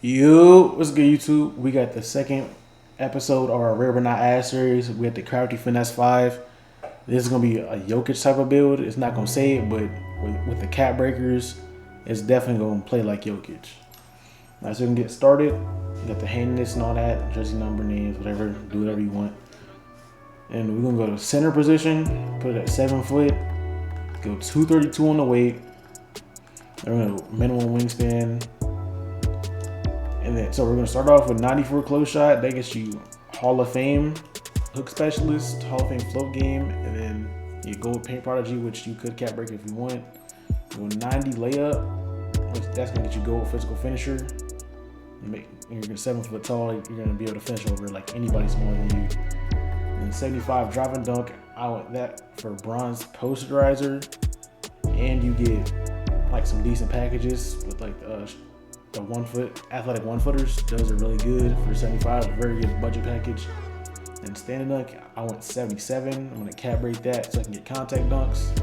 Yo, what's good, YouTube? We got the second episode of our Rare But Not Ass series. We got the Crafty Finesse 5. This is going to be a Jokic type of build. It's not going to say it, but with the cap breakers, it's definitely going to play like Jokic. Now, so we can get started. You got the handiness and all that, jersey number, names, whatever. Do whatever you want. And we're going to go to center position, put it at 7 foot, go 232 on the weight. And we're going to minimum wingspan. And then, so we're going to start off with 94 close shot. That gets you Hall of Fame hook specialist, Hall of Fame float game, and then you go with paint prodigy, which you could cap break if you want. Go 90 layup, which that's going to get you gold physical finisher. You're 7 foot tall. You're going to be able to finish over like anybody smaller than you. And then 75 drop and dunk. I want that for bronze posterizer, and you get like some decent packages with like the 1 foot athletic 1-footers. Those are really good for 75. Very good budget package. And standing dunk, I went 77. I'm gonna cap break that so I can get contact dunks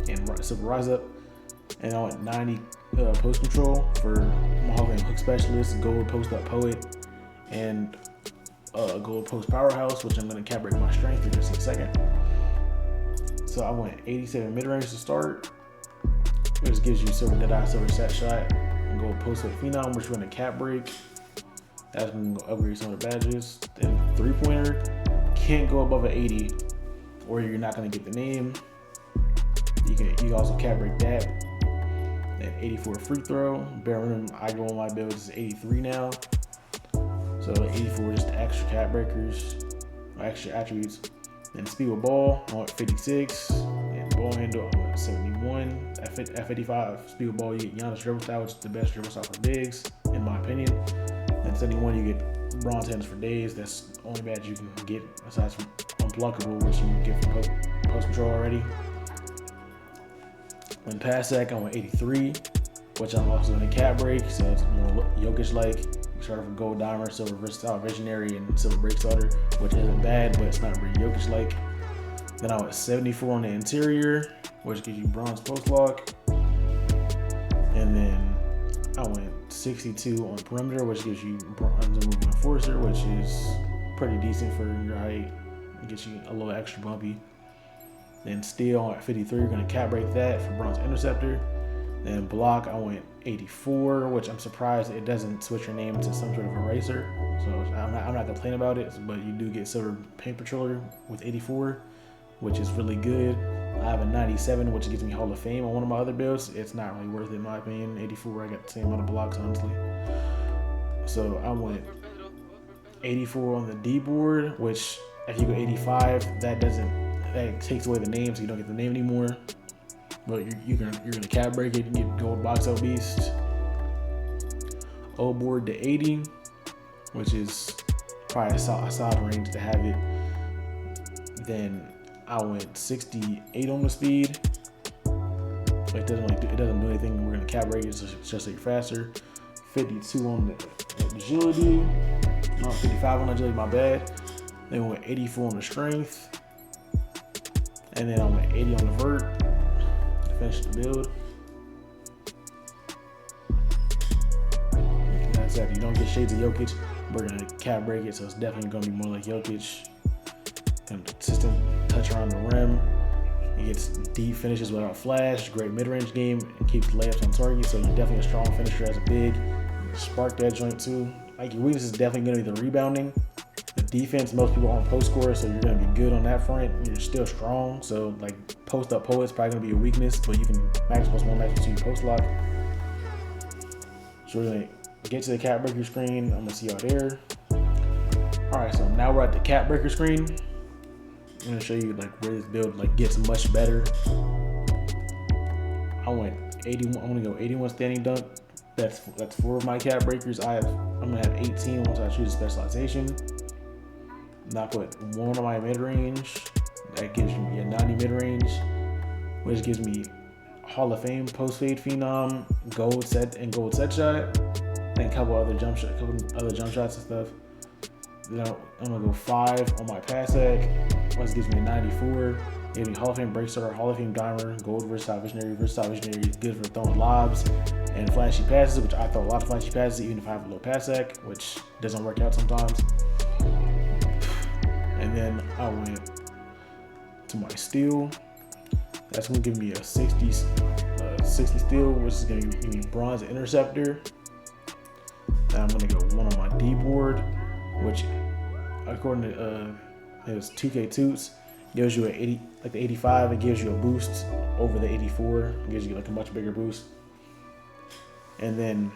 and silver rise up. And I went 90 post control for Mahogany hook specialist, gold post up poet, and gold post powerhouse, which I'm gonna cap break my strength in just a second. So I went 87 mid range to start, which gives you silver dead eye, silver set shot, and gold post up phenom, which we're gonna cap break. That's when we're gonna upgrade some of the badges. Then 3-pointer can't go above an 80, or you're not gonna get the name. You can also cap break that. Then 84 free throw. Bare minimum I go on my build is 83 now. So 84 is just the extra cap breakers, or extra attributes. Then speed with ball, I want 56. And ball handle, I want 71. At 55, speed with ball, you get Giannis dribble style, which is the best dribble style for bigs, in my opinion. And 71, you get bronze hands for days. That's the only badge you can get aside from unblockable, which you can get from post control already. When pass sec, I want 83, which I'm also going to cap break, so it's more Jokic like. Start with gold dimer, silver versatile visionary, and silver break starter, which isn't bad, but it's not really Jokic like. Then I went 74 on the interior, which gives you bronze post lock. And then I went 62 on perimeter, which gives you bronze movement enforcer, which is pretty decent for your height. It gets you a little extra bumpy. Then steel at 53, you're going to cap break that for bronze interceptor. Then block, I went 84, which I'm surprised it doesn't switch your name to some sort of eraser. So I'm not complaining about it, but you do get silver paint patroller with 84, which is really good. I have a 97, which gives me Hall of Fame on one of my other builds. It's not really worth it in my opinion. 84, I got the same amount of blocks, honestly. So I went 84 on the D board, which if you go 85, that takes away the name, so you don't get the name anymore. But you're gonna cap break it and get gold box out beast. O board to 80, which is probably a solid range to have it. Then I went 68 on the speed. It doesn't do anything. We're gonna cap break it, so it's just like faster. 52 on the agility. No, 55 on the agility. My bad. Then we went 84 on the strength, and then I went 80 on the vert. Finish the build. And that's it. If you don't get shades of Jokic, we're gonna cap break it, so it's definitely gonna be more like Jokic. Consistent touch around the rim. He gets deep finishes without flash. Great mid-range game and keeps layups on target. So you're definitely a strong finisher as a big. Spark that joint too. Like your weakness is definitely gonna be the rebounding. The defense, most people aren't post scorers, so you're gonna be good on that front. You're still strong, so like post up poet's probably gonna be your weakness, but you can max plus 1, max plus 2 post lock. So we're gonna get to the cap breaker screen. I'm gonna see y'all there. All right, so now we're at the cap breaker screen. I'm gonna show you like where this build like gets much better. I went 81. I'm gonna go 81 standing dunk. That's 4 of my cap breakers. I'm gonna have 18 once I choose a specialization. Now I put 1 on my mid-range. That gives me a 90 mid-range, which gives me Hall of Fame post-fade phenom, gold set shot, and a couple other jump shots and stuff. Then I'm gonna go 5 on my pass sec, which gives me a 94, Gave me Hall of Fame break starter, Hall of Fame dimer, gold versatile visionary is good for throwing lobs and flashy passes, which I throw a lot of flashy passes even if I have a low pass sec, which doesn't work out sometimes. And then I went to my steel. That's gonna give me a 60 steel, which is gonna give me bronze interceptor. Then I'm gonna go one on my D board, which according to it was 2K Toots, gives you the 85. It gives you a boost over the 84. It gives you like a much bigger boost. And then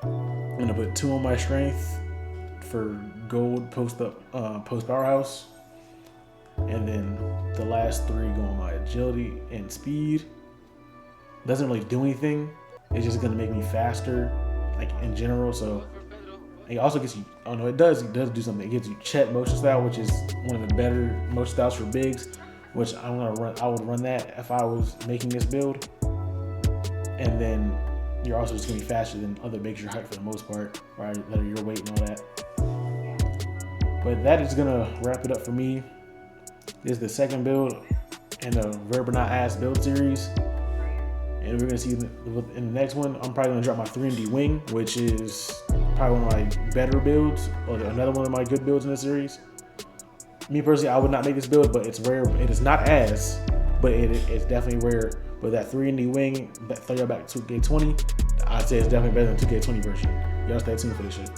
I'm gonna put 2 on my strength for gold post powerhouse. And then the last 3 go on my agility and speed. Doesn't really do anything. It's just gonna make me faster, like in general. So it also gets you, oh no, it does do something. It gives you Chet motion style, which is one of the better motion styles for bigs, which I would run that if I was making this build. And then you're also just gonna be faster than other bigs your height for the most part, right? That are your weight and all that. But that is gonna wrap it up for me. This is the second build in the Verb or Not Ass build series. And we're gonna see in the next one, I'm probably gonna drop my 3D wing, which is probably one of my better builds, or another one of my good builds in this series. Me personally, I would not make this build, but it's rare. It is not ass, but it's definitely rare. But that 3D wing, that throw you back to 2K20, I'd say it's definitely better than 2K20 version. Y'all stay tuned for this shit.